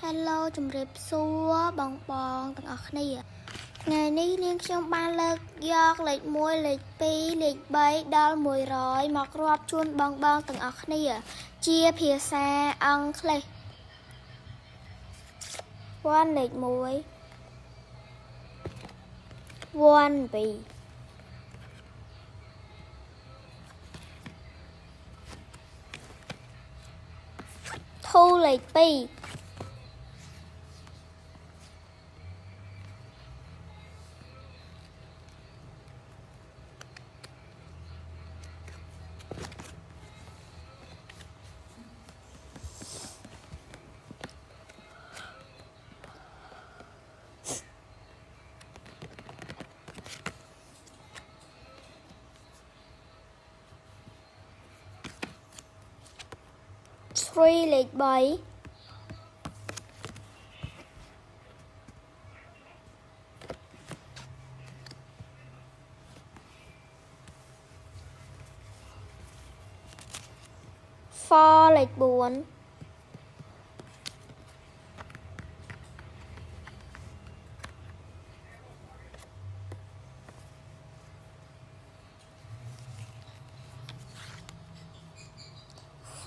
Hello ជំរាបសួរបងទាំងអស់គ្នាថ្ងៃនេះនាងខ្ញុំបានលើកយកលេខ1លេខ2លេខ3ដល់100មករាប់ជូនបងទាំងអស់គ្នាជាភាសាអង់គ្លេស1លេខ1 1 2 2លេខ2 3លេខ3 4លេខ4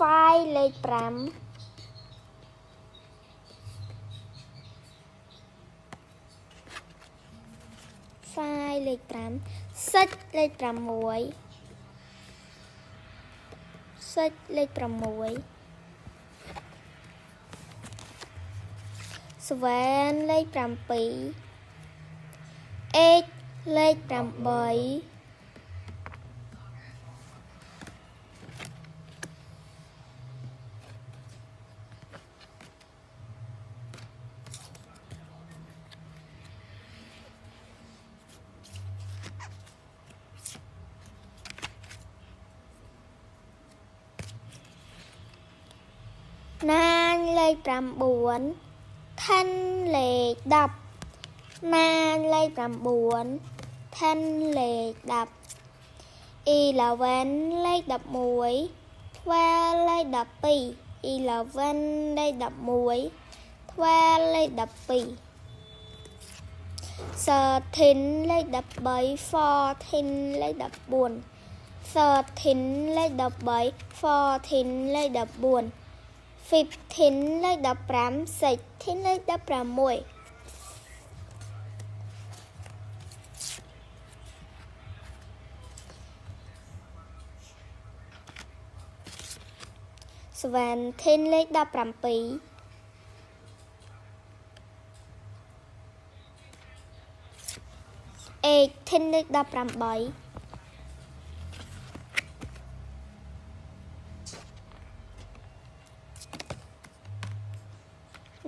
5លេខ5 5លេខ5 6លេខ6 6លេខ6 7លេខ7 8លេខ89លេខ9 10លេខ10 9លេខ9 10លេខ10 11លេខ11 12លេខ12 11លេខ11 12លេខ12 13លេខ13 14លេខ14 13លេខ13 14លេខ14 15លេខ15 16លេខ16 17លេខ17 18លេខ18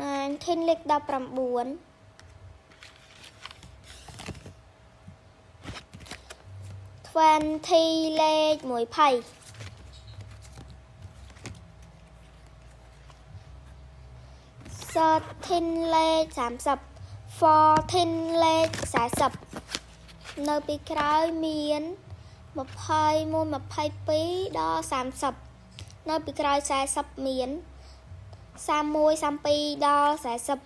19លេខ19 20លេខ20 13លេខ30 14លេខ40នៅពីក្រោយមាន21 22ដល់30នៅពីក្រោយ40មាន31 32ដល់40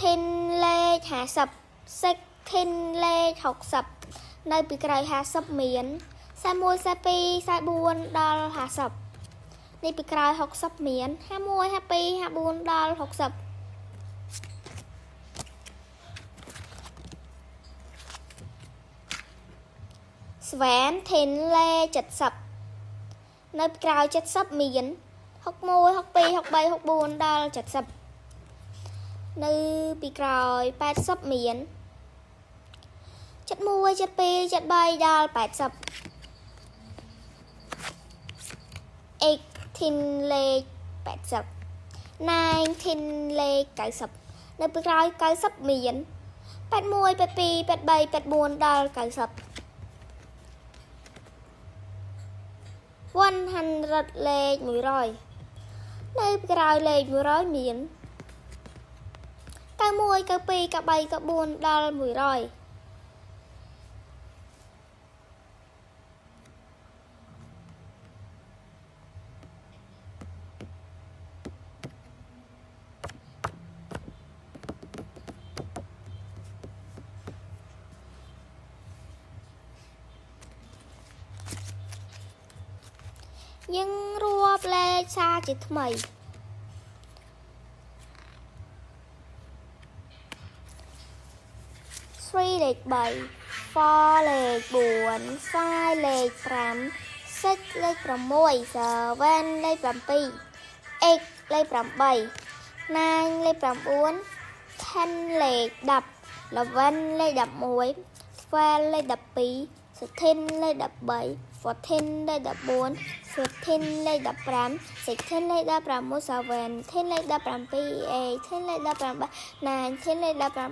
15លេខ50 16លេខ60នៅពីក្រោយ50មាន41 42 44ដល់50នេះពីក្រោយ60មាន51 52 54ដល់60 17លេខ70នៅពីក្រោយ70មាន61 62 63 64ដល់70នៅពីក្រោយ80មាន71 72 73ដល់80 18លេខ80 19លេខ90នៅពីក្រោយ90មាន81 82 83 84ដល់90 100លេខ100នៅពីក្រោយលេខ100មាន91 92 93 94ដល់100 យើងរាប់លេខសារជាថ្មី3លេខ3 4លេខ4 5លេខ5 6លេខ6 7លេខ7 8លេខ8 9លេខ9 10លេខ10 11លេខ11 12លេខ12 13លេខ13 14លេខ14 15លេខ15 16លេខ16 17លេខ17 18លេខ18 19លេខ19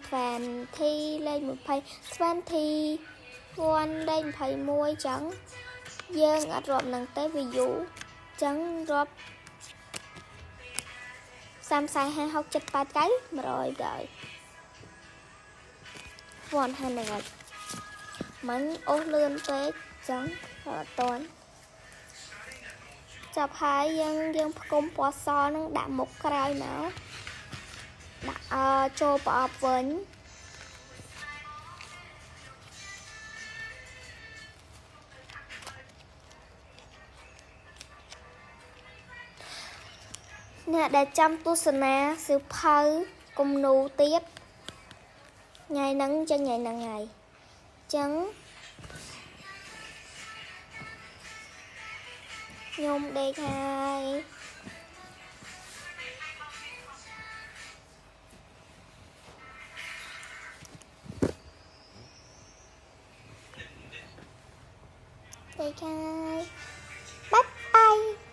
20លេខ20 21លេខ21ចឹងយើងអត់រាប់នឹងទេវាយូរចឹងរាប់30 40 50 60 70 80 90 100ដែរ100មិនអូសលឿនពេកចឹងអត់តន់ចាប់ហើយយើងផ្គុំពណ៌សនឹងដាក់មុខក្រោយមកដាក់ចូលប្រអប់វិញអ្នកដែលចាំទស្សនាសៀវភៅគំនូរទៀតថ្ងៃហ្នឹងចឹងថ្ងៃហ្នឹងហើយចឹងខ្ញុំដេកហើយដេកហើយបាយបាយ